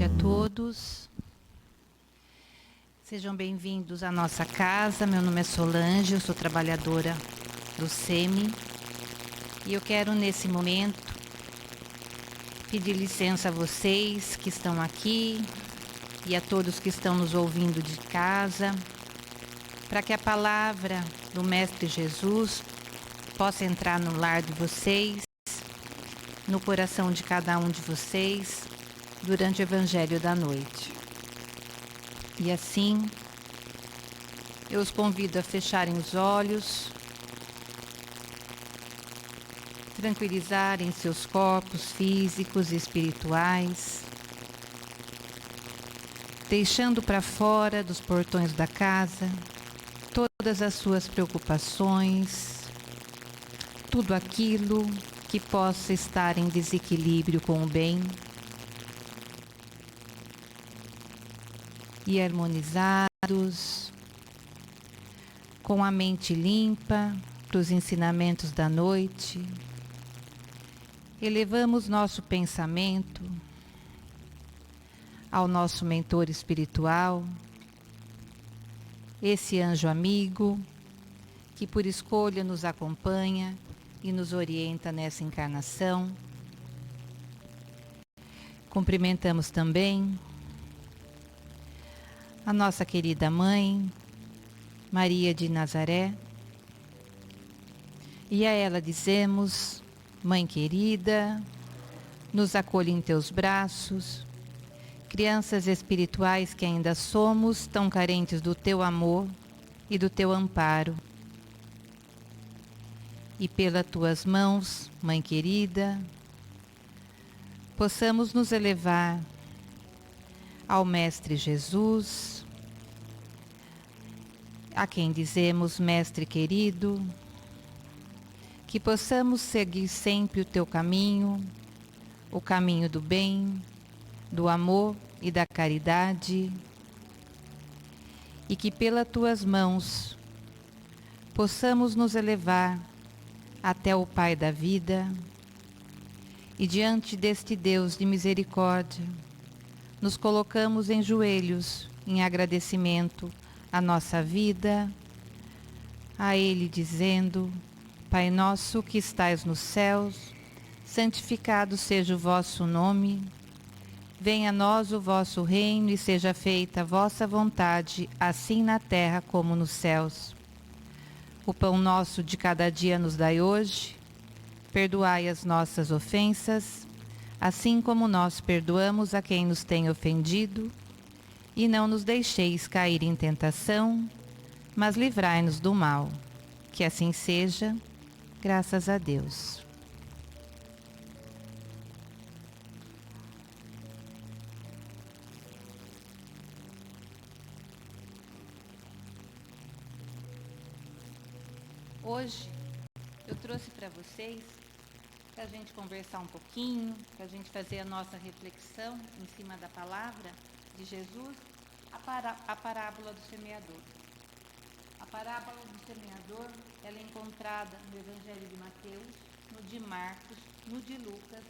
noite a todos. Sejam bem-vindos à nossa casa. Meu nome é Solange, eu sou trabalhadora do SEMI. E eu quero, nesse momento, pedir licença a vocês que estão aqui e a todos que estão nos ouvindo de casa, para que a palavra do Mestre Jesus possa entrar no lar de vocês, no coração de cada um de vocês, durante o Evangelho da noite. E assim, eu os convido a fecharem os olhos, tranquilizarem seus corpos físicos e espirituais, deixando para fora dos portões da casa todas as suas preocupações, tudo aquilo que possa estar em desequilíbrio com o bem, e harmonizados, com a mente limpa para os ensinamentos da noite, elevamos nosso pensamento ao nosso mentor espiritual, esse anjo amigo que por escolha nos acompanha e nos orienta nessa encarnação. Cumprimentamos também a nossa querida mãe, Maria de Nazaré, e a ela dizemos: Mãe querida, nos acolhe em teus braços, crianças espirituais que ainda somos, tão carentes do teu amor e do teu amparo. E pelas tuas mãos, Mãe querida, possamos nos elevar ao Mestre Jesus, a quem dizemos Mestre querido, que possamos seguir sempre o teu caminho, o caminho do bem, do amor e da caridade, e que pelas tuas mãos possamos nos elevar até o Pai da vida, e diante deste Deus de misericórdia, nos colocamos em joelhos, em agradecimento à nossa vida, a Ele dizendo: Pai nosso que estais nos céus, santificado seja o vosso nome, venha a nós o vosso reino e seja feita a vossa vontade, assim na terra como nos céus. O pão nosso de cada dia nos dai hoje, perdoai as nossas ofensas, assim como nós perdoamos a quem nos tem ofendido, e não nos deixeis cair em tentação, mas livrai-nos do mal. Que assim seja, graças a Deus. Hoje eu trouxe para vocês, para a gente conversar um pouquinho, para a gente fazer a nossa reflexão em cima da palavra de Jesus, a parábola do semeador. A parábola do semeador, ela é encontrada no Evangelho de Mateus, no de Marcos, no de Lucas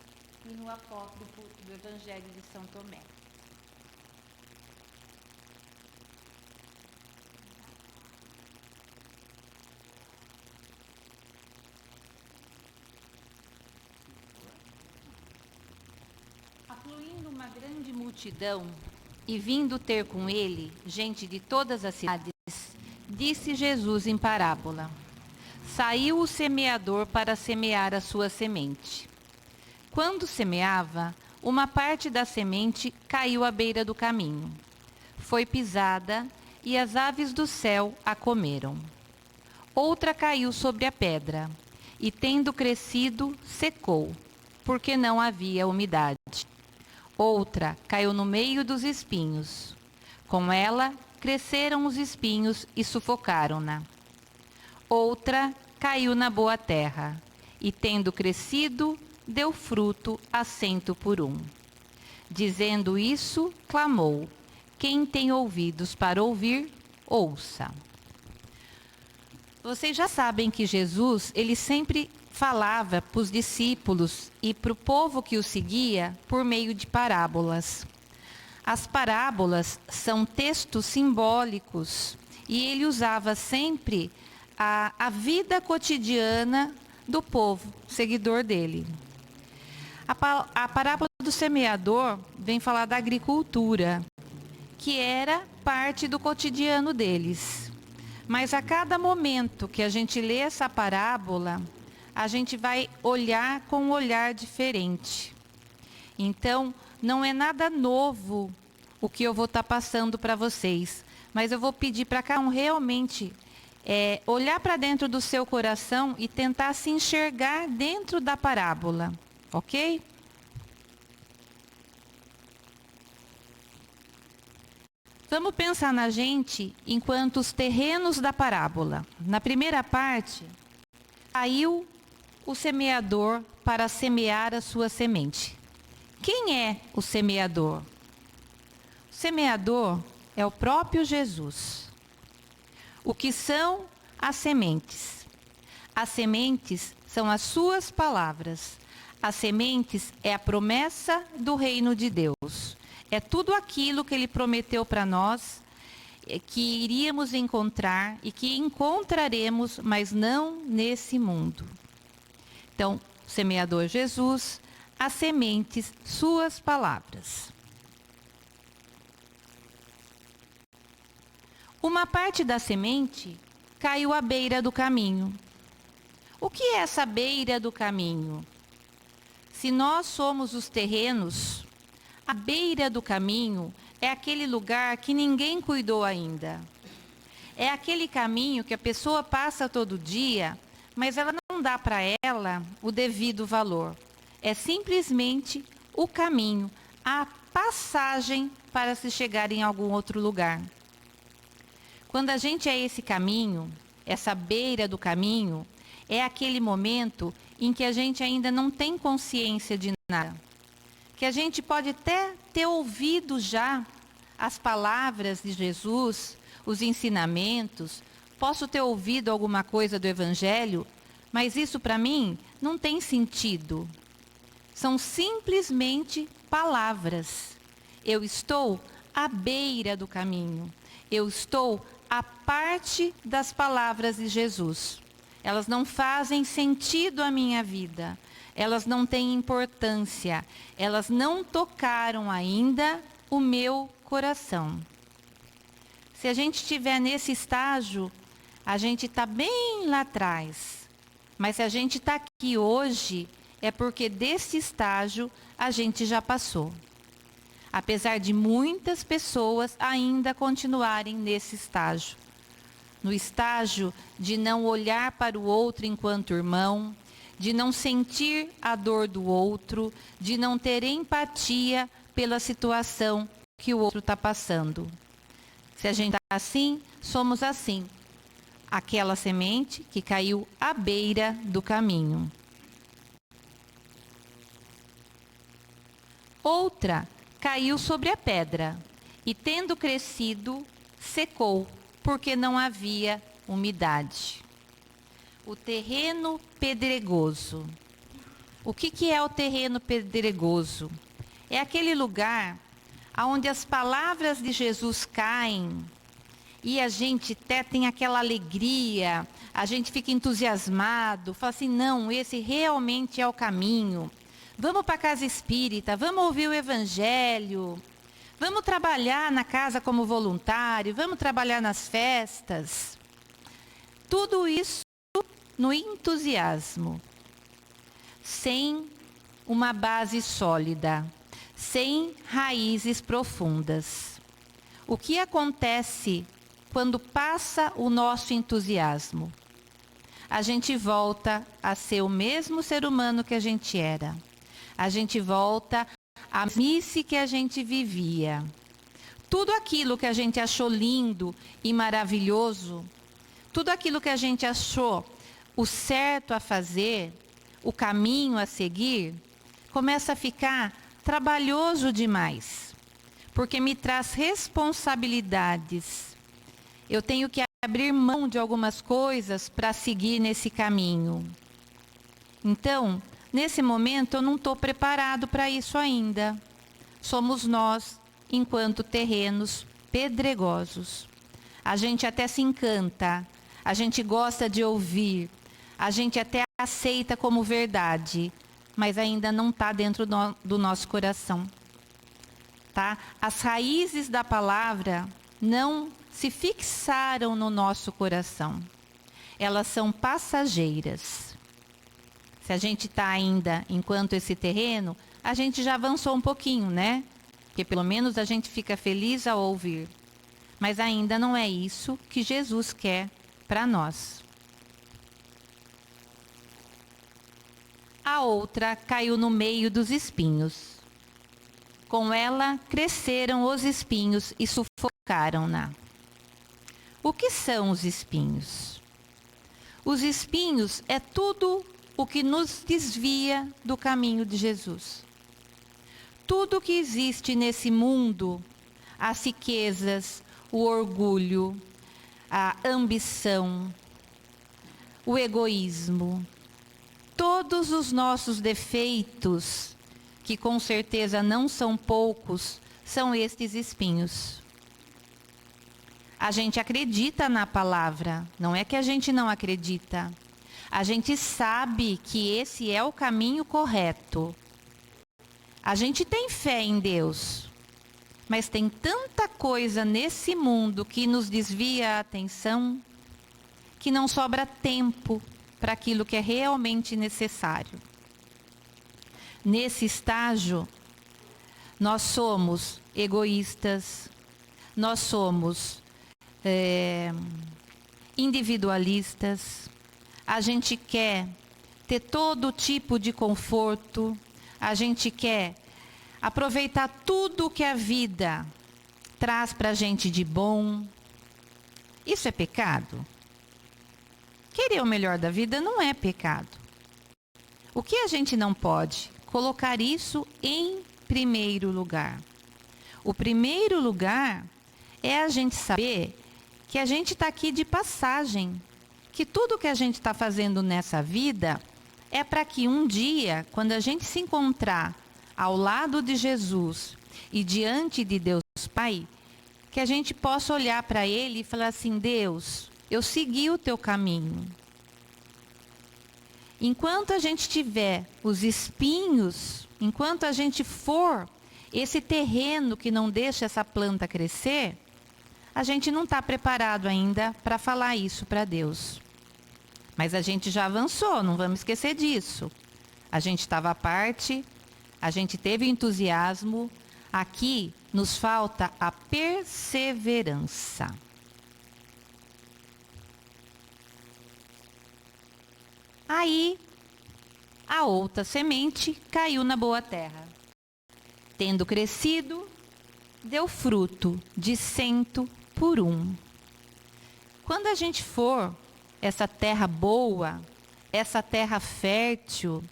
e no apócrifo do Evangelho de São Tomé. Afluindo uma grande multidão e vindo ter com ele gente de todas as cidades, disse Jesus em parábola: Saiu o semeador para semear a sua semente. Quando semeava, uma parte da semente caiu à beira do caminho. Foi pisada e as aves do céu a comeram. Outra caiu sobre a pedra e, tendo crescido, secou, porque não havia umidade. Outra caiu no meio dos espinhos. Com ela cresceram os espinhos e sufocaram-na. Outra caiu na boa terra, e tendo crescido, deu fruto a 100 por 1. Dizendo isso, clamou: Quem tem ouvidos para ouvir, ouça. Vocês já sabem que Jesus, ele sempre falava para os discípulos e para o povo que o seguia por meio de parábolas. As parábolas são textos simbólicos e ele usava sempre a vida cotidiana do povo, seguidor dele. A parábola do semeador vem falar da agricultura, que era parte do cotidiano deles. Mas a cada momento que a gente lê essa parábola, a gente vai olhar com um olhar diferente. Então, não é nada novo o que eu vou estar passando para vocês, mas eu vou pedir para cada um realmente olhar para dentro do seu coração e tentar se enxergar dentro da parábola, ok? Vamos pensar na gente enquanto os terrenos da parábola. Na primeira parte, caiu o semeador para semear a sua semente. Quem é o semeador? O semeador é o próprio Jesus. O que são as sementes? As sementes são as suas palavras. As sementes é a promessa do reino de Deus. É tudo aquilo que ele prometeu para nós, que iríamos encontrar e que encontraremos, mas não nesse mundo. Então, o semeador Jesus, as sementes, suas palavras. Uma parte da semente caiu à beira do caminho. O que é essa beira do caminho? Se nós somos os terrenos, a beira do caminho é aquele lugar que ninguém cuidou ainda. É aquele caminho que a pessoa passa todo dia, mas ela não dá para ela o devido valor. É simplesmente o caminho, a passagem para se chegar em algum outro lugar. Quando a gente é esse caminho, essa beira do caminho, é aquele momento em que a gente ainda não tem consciência de nada. Que a gente pode até ter ouvido já as palavras de Jesus, os ensinamentos, posso ter ouvido alguma coisa do Evangelho, mas isso para mim não tem sentido. São simplesmente palavras. Eu estou à beira do caminho. Eu estou à parte das palavras de Jesus. Elas não fazem sentido à minha vida. Elas não têm importância. Elas não tocaram ainda o meu coração. Se a gente estiver nesse estágio, a gente está bem lá atrás. Mas se a gente está aqui hoje, é porque desse estágio a gente já passou. Apesar de muitas pessoas ainda continuarem nesse estágio. No estágio de não olhar para o outro enquanto irmão, de não sentir a dor do outro, de não ter empatia pela situação que o outro está passando. Se a gente está assim, somos assim. Aquela semente que caiu à beira do caminho. Outra caiu sobre a pedra e, tendo crescido, secou, porque não havia umidade. O terreno pedregoso. O que é o terreno pedregoso? É aquele lugar onde as palavras de Jesus caem e a gente até tem aquela alegria, a gente fica entusiasmado, fala assim, não, esse realmente é o caminho. Vamos para a casa espírita, vamos ouvir o Evangelho, vamos trabalhar na casa como voluntário, vamos trabalhar nas festas. Tudo isso no entusiasmo, sem uma base sólida, sem raízes profundas. O que acontece quando passa o nosso entusiasmo? A gente volta a ser o mesmo ser humano que a gente era. A gente volta à mesmice que a gente vivia. Tudo aquilo que a gente achou lindo e maravilhoso, tudo aquilo que a gente achou o certo a fazer, o caminho a seguir, começa a ficar trabalhoso demais, porque me traz responsabilidades. Eu tenho que abrir mão de algumas coisas para seguir nesse caminho. Então, nesse momento, eu não estou preparado para isso ainda. Somos nós, enquanto terrenos pedregosos. A gente até se encanta, a gente gosta de ouvir, a gente até aceita como verdade, mas ainda não está dentro do nosso coração. Tá? As raízes da palavra não se fixaram no nosso coração. Elas são passageiras. Se a gente está ainda enquanto esse terreno, a gente já avançou um pouquinho, né? Porque pelo menos a gente fica feliz ao ouvir. Mas ainda não é isso que Jesus quer para nós. A outra caiu no meio dos espinhos. Com ela cresceram os espinhos e sufocaram-na. O que são os espinhos? Os espinhos é tudo o que nos desvia do caminho de Jesus. Tudo que existe nesse mundo, as riquezas, o orgulho, a ambição, o egoísmo, todos os nossos defeitos, que com certeza não são poucos, são estes espinhos. A gente acredita na palavra, não é que a gente não acredita. A gente sabe que esse é o caminho correto. A gente tem fé em Deus. Mas tem tanta coisa nesse mundo que nos desvia a atenção, que não sobra tempo para aquilo que é realmente necessário. Nesse estágio, nós somos egoístas, nós somos individualistas, a gente quer ter todo tipo de conforto, a gente quer aproveitar tudo que a vida traz para a gente de bom. Isso é pecado? Querer o melhor da vida não é pecado. O que a gente não pode? Colocar isso em primeiro lugar. O primeiro lugar é a gente saber que a gente está aqui de passagem, que tudo que a gente está fazendo nessa vida é para que um dia, quando a gente se encontrar ao lado de Jesus e diante de Deus Pai, que a gente possa olhar para Ele e falar assim: Deus, eu segui o teu caminho. Enquanto a gente tiver os espinhos, enquanto a gente for esse terreno que não deixa essa planta crescer, a gente não está preparado ainda para falar isso para Deus. Mas a gente já avançou, não vamos esquecer disso. A gente estava à parte, a gente teve entusiasmo. Aqui nos falta a perseverança. Aí, a outra semente caiu na boa terra. Tendo crescido, deu fruto de 100 por 1. Quando a gente for essa terra boa, essa terra fértil,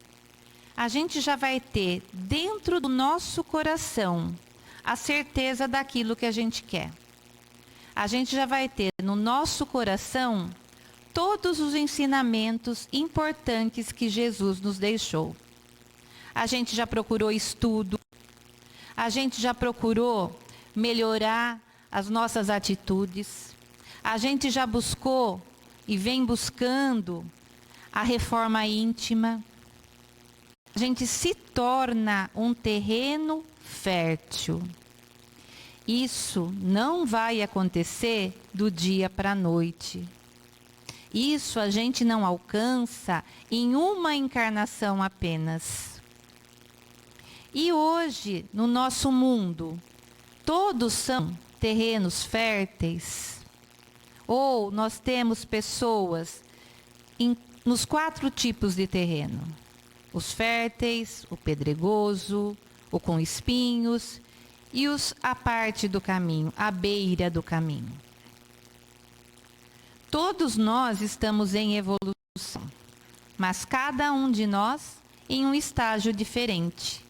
a gente já vai ter dentro do nosso coração a certeza daquilo que a gente quer. A gente já vai ter no nosso coração todos os ensinamentos importantes que Jesus nos deixou. A gente já procurou estudo, a gente já procurou melhorar as nossas atitudes, a gente já buscou e vem buscando a reforma íntima. A gente se torna um terreno fértil. Isso não vai acontecer do dia para a noite. Isso a gente não alcança em uma encarnação apenas. E hoje, no nosso mundo, todos são terrenos férteis? Ou nós temos pessoas nos 4 tipos de terreno? Os férteis, o pedregoso, o com espinhos e os à parte do caminho, à beira do caminho. Todos nós estamos em evolução, mas cada um de nós em um estágio diferente.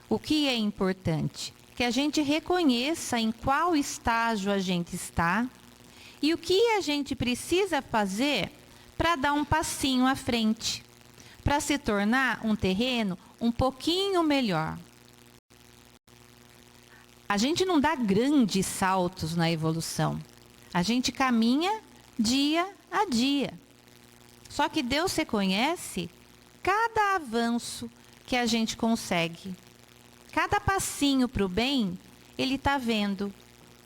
O que é importante? Que a gente reconheça em qual estágio a gente está e o que a gente precisa fazer para dar um passinho à frente, para se tornar um terreno um pouquinho melhor. A gente não dá grandes saltos na evolução. A gente caminha dia a dia. Só que Deus reconhece cada avanço que a gente consegue. Cada passinho para o bem, Ele está vendo.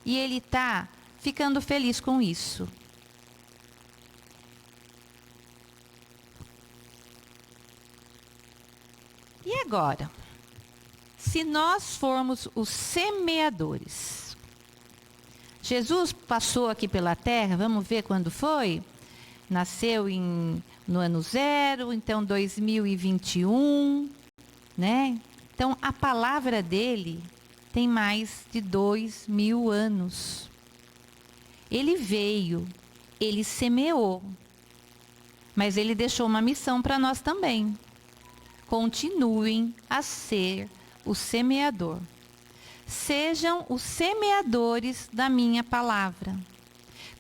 E Ele está ficando feliz com isso. E agora? Se nós formos os semeadores. Jesus passou aqui pela terra, vamos ver quando foi? Nasceu no ano 0, então 2021, né? Então a palavra dele tem mais de 2000 anos. Ele veio, ele semeou, mas ele deixou uma missão para nós também. Continuem a ser o semeador. Sejam os semeadores da minha palavra.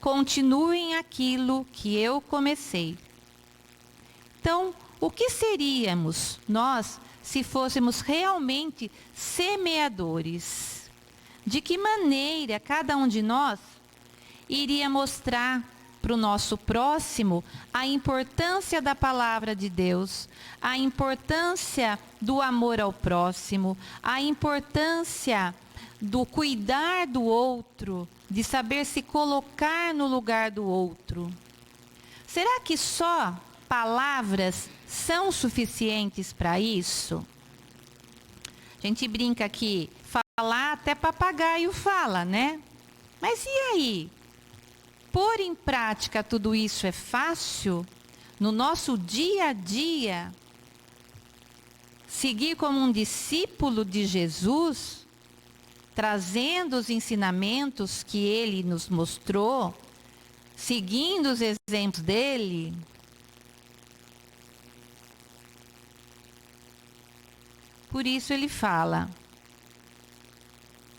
Continuem aquilo que eu comecei. Então, o que seríamos nós se fôssemos realmente semeadores? De que maneira cada um de nós iria mostrar para o nosso próximo a importância da palavra de Deus, a importância do amor ao próximo, a importância do cuidar do outro, de saber se colocar no lugar do outro? Será que só palavras são suficientes para isso? A gente brinca aqui, falar até papagaio fala, né? Mas e aí? Pôr em prática tudo isso é fácil? No nosso dia a dia? Seguir como um discípulo de Jesus, trazendo os ensinamentos que ele nos mostrou, seguindo os exemplos dele? Por isso ele fala: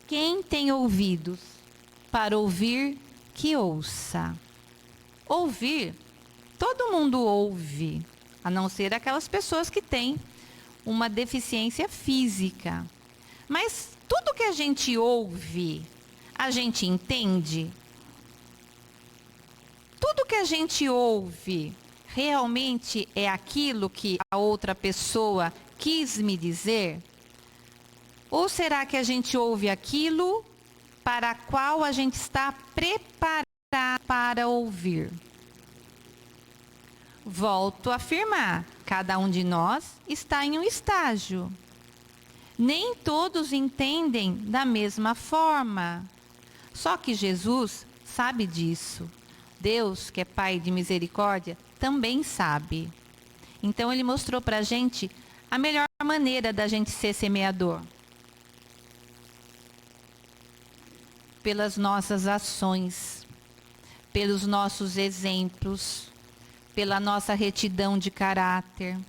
quem tem ouvidos para ouvir, que ouça. Ouvir, todo mundo ouve, a não ser aquelas pessoas que têm uma deficiência física. Mas tudo que a gente ouve, a gente entende? Tudo que a gente ouve realmente é aquilo que a outra pessoa quis me dizer? Ou será que a gente ouve aquilo para a qual a gente está preparado para ouvir? Volto a afirmar, cada um de nós está em um estágio. Nem todos entendem da mesma forma. Só que Jesus sabe disso. Deus, que é Pai de misericórdia, também sabe. Então Ele mostrou para a gente a melhor maneira da gente ser semeador. Pelas nossas ações, pelos nossos exemplos, pela nossa retidão de caráter,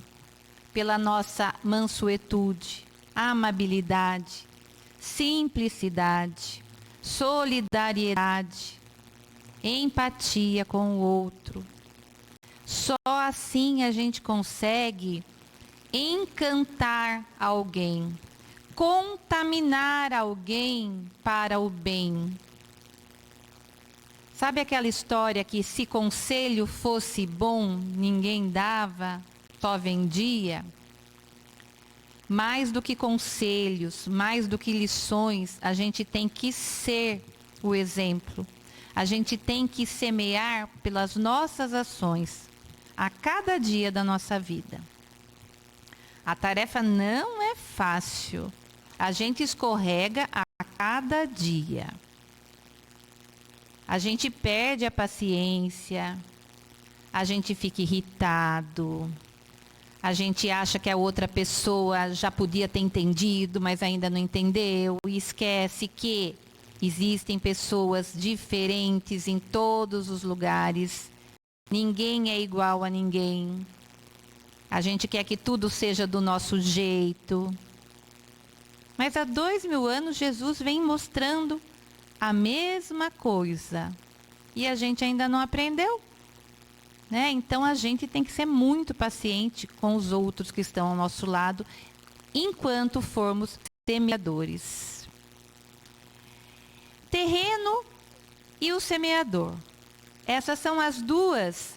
pela nossa mansuetude, amabilidade, simplicidade, solidariedade, empatia com o outro. Só assim a gente consegue encantar alguém, contaminar alguém para o bem. Sabe aquela história que se conselho fosse bom, ninguém dava, só vendia? Mais do que conselhos, mais do que lições, a gente tem que ser o exemplo. A gente tem que semear pelas nossas ações a cada dia da nossa vida. A tarefa não é fácil. A gente escorrega a cada dia. A gente perde a paciência, a gente fica irritado, a gente acha que a outra pessoa já podia ter entendido, mas ainda não entendeu, e esquece que existem pessoas diferentes em todos os lugares, ninguém é igual a ninguém. A gente quer que tudo seja do nosso jeito. Mas há 2000 anos Jesus vem mostrando a mesma coisa. E a gente ainda não aprendeu, né? Então a gente tem que ser muito paciente com os outros que estão ao nosso lado, enquanto formos semeadores. terreno e o semeador. Essas são as duas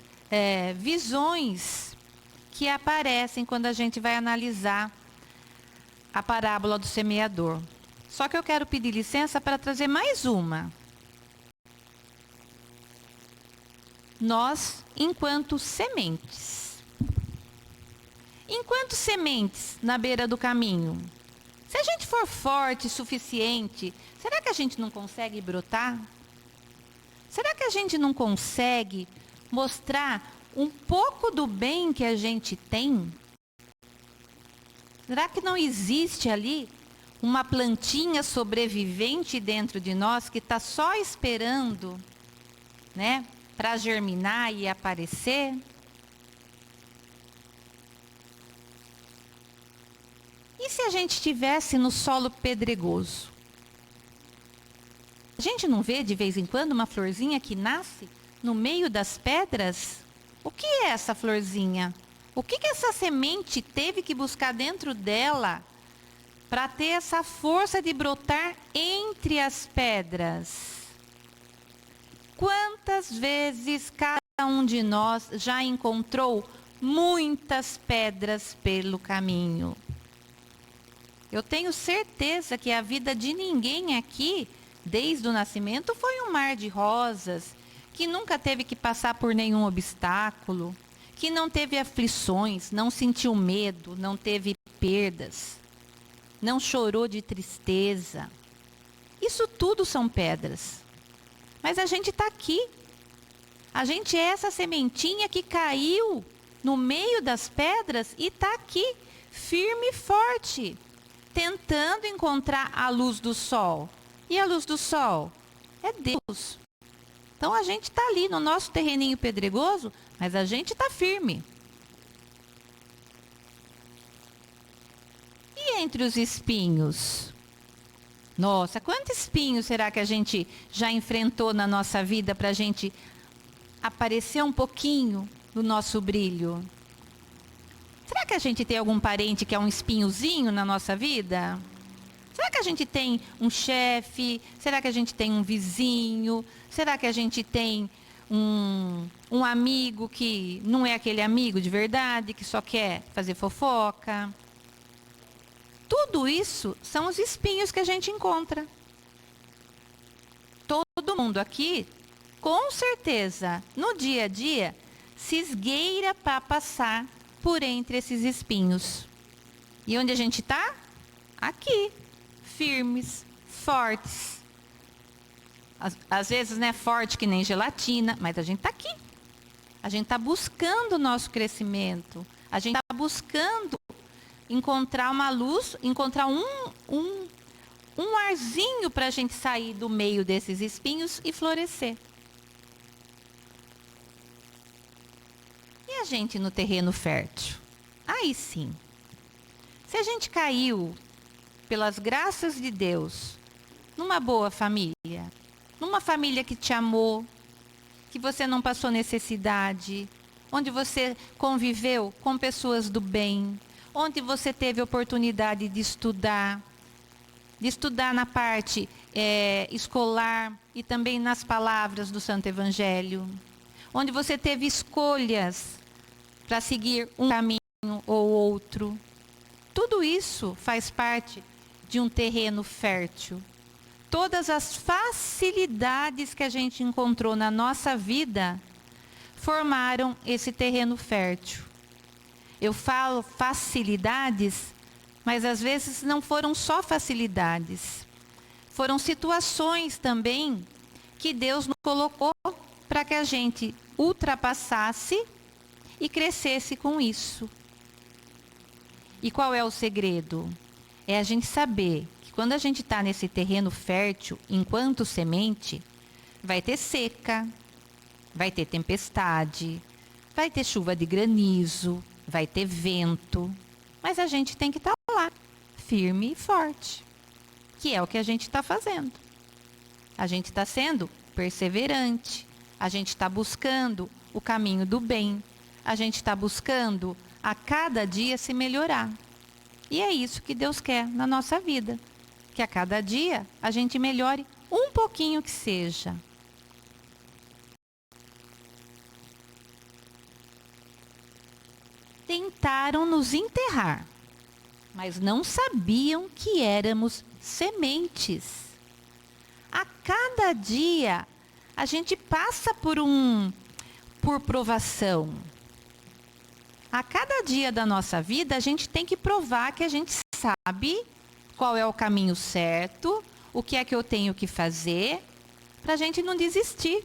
visões que aparecem quando a gente vai analisar a parábola do semeador. Só que eu quero pedir licença para trazer mais uma. Nós, enquanto sementes. Enquanto sementes na beira do caminho, se a gente for forte o suficiente, será que a gente não consegue brotar? Será que a gente não consegue mostrar um pouco do bem que a gente tem? Será que não existe ali uma plantinha sobrevivente dentro de nós que está só esperando, né, para germinar e aparecer? E se a gente estivesse no solo pedregoso? A gente não vê de vez em quando uma florzinha que nasce no meio das pedras? O que é essa florzinha? O que essa semente teve que buscar dentro dela para ter essa força de brotar entre as pedras? Quantas vezes cada um de nós já encontrou muitas pedras pelo caminho? Eu tenho certeza que a vida de ninguém aqui, desde o nascimento, foi um mar de rosas, que nunca teve que passar por nenhum obstáculo, que não teve aflições, não sentiu medo, não teve perdas, não chorou de tristeza. Isso tudo são pedras. Mas a gente está aqui. A gente é essa sementinha que caiu no meio das pedras e está aqui, firme e forte, tentando encontrar a luz do sol. E a luz do sol é Deus. Então a gente está ali no nosso terreninho pedregoso, mas a gente está firme. E entre os espinhos? Nossa, quantos espinhos será que a gente já enfrentou na nossa vida para a gente aparecer um pouquinho do nosso brilho? Será que a gente tem algum parente que é um espinhozinho na nossa vida? Será que a gente tem um chefe? Será que a gente tem um vizinho? Será que a gente tem um amigo que não é aquele amigo de verdade, que só quer fazer fofoca? Tudo isso são os espinhos que a gente encontra. Todo mundo aqui, com certeza, no dia a dia, se esgueira para passar por entre esses espinhos. E onde a gente está? Aqui, firmes, fortes. Às vezes, né, forte que nem gelatina, mas a gente está aqui. A gente está buscando o nosso crescimento. A gente está buscando encontrar uma luz, encontrar um arzinho para a gente sair do meio desses espinhos e florescer. E a gente no terreno fértil? Aí sim. Se a gente caiu, pelas graças de Deus, numa boa família, numa família que te amou, que você não passou necessidade, onde você conviveu com pessoas do bem, onde você teve oportunidade de estudar na parte escolar e também nas palavras do Santo Evangelho, onde você teve escolhas para seguir um caminho ou outro. Tudo isso faz parte de um terreno fértil. Todas as facilidades que a gente encontrou na nossa vida formaram esse terreno fértil. Eu falo facilidades, mas às vezes não foram só facilidades. Foram situações também que Deus nos colocou para que a gente ultrapassasse e crescesse com isso. E qual é o segredo? É a gente saber que quando a gente está nesse terreno fértil, enquanto semente, vai ter seca, vai ter tempestade, vai ter chuva de granizo, vai ter vento, mas a gente tem que estar lá, firme e forte, que é o que a gente está fazendo. A gente está sendo perseverante, a gente está buscando o caminho do bem, a gente está buscando a cada dia se melhorar. E é isso que Deus quer na nossa vida, que a cada dia a gente melhore um um pouquinho que seja. Tentaram nos enterrar, mas não sabiam que éramos sementes. A cada dia a gente passa por provação. A cada dia da nossa vida a gente tem que provar que a gente sabe qual é o caminho certo, o que é que eu tenho que fazer, para a gente não desistir.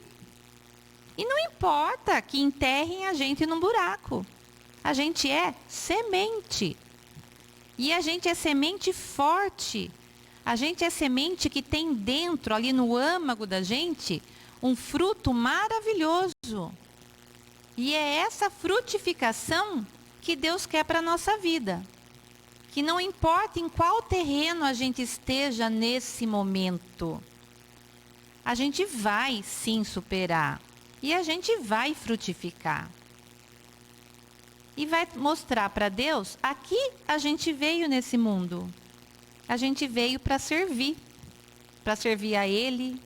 E não importa que enterrem a gente num buraco. A gente é semente. E a gente é semente forte. A gente é semente que tem dentro, ali no âmago da gente, um fruto maravilhoso. E é essa frutificação que Deus quer para a nossa vida. Que não importa em qual terreno a gente esteja nesse momento, a gente vai sim superar. E a gente vai frutificar. E vai mostrar para Deus, aqui a gente veio nesse mundo. A gente veio para servir a Ele,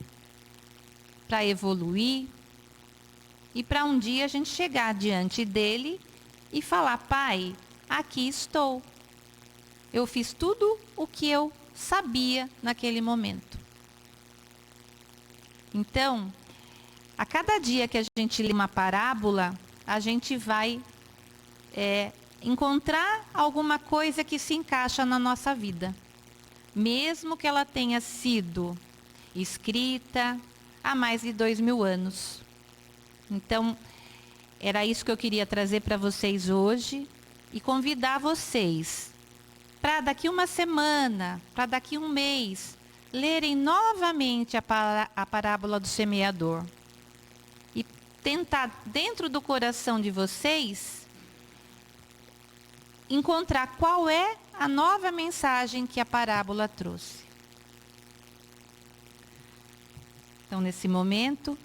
para evoluir e para um dia a gente chegar diante dele e falar: Pai, aqui estou. Eu fiz tudo o que eu sabia naquele momento. Então, a cada dia que a gente lê uma parábola, a gente vai encontrar alguma coisa que se encaixa na nossa vida. Mesmo que ela tenha sido escrita há mais de 2000 anos. Então, era isso que eu queria trazer para vocês hoje e convidar vocês para daqui uma semana, para daqui um mês, lerem novamente a parábola do semeador. E tentar, dentro do coração de vocês, encontrar qual é a nova mensagem que a parábola trouxe. Então, nesse momento,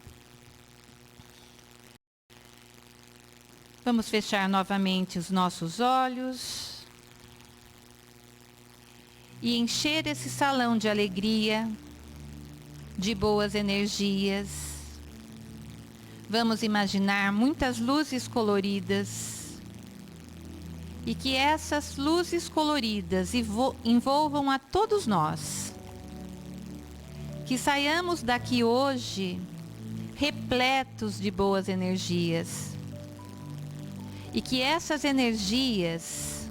vamos fechar novamente os nossos olhos e encher esse salão de alegria, de boas energias. Vamos imaginar muitas luzes coloridas e que essas luzes coloridas envolvam a todos nós. Que saiamos daqui hoje repletos de boas energias. E que essas energias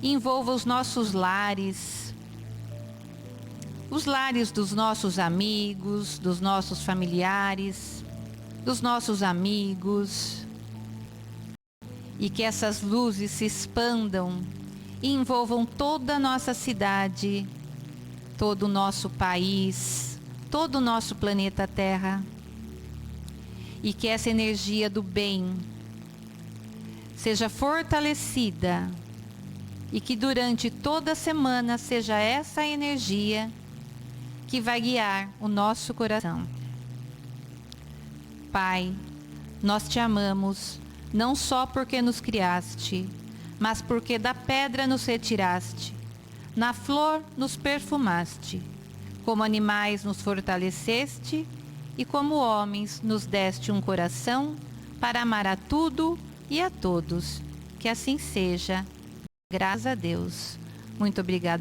envolvam os nossos lares, os lares dos nossos amigos, dos nossos familiares, dos nossos amigos. E que essas luzes se expandam e envolvam toda a nossa cidade, todo o nosso país, todo o nosso planeta Terra. E que essa energia do bem seja fortalecida e que durante toda a semana seja essa energia que vai guiar o nosso coração. Pai, nós te amamos, não só porque nos criaste, mas porque da pedra nos retiraste, na flor nos perfumaste, como animais nos fortaleceste e como homens nos deste um coração para amar a tudo e a todos. Que assim seja. Graças a Deus. Muito obrigada.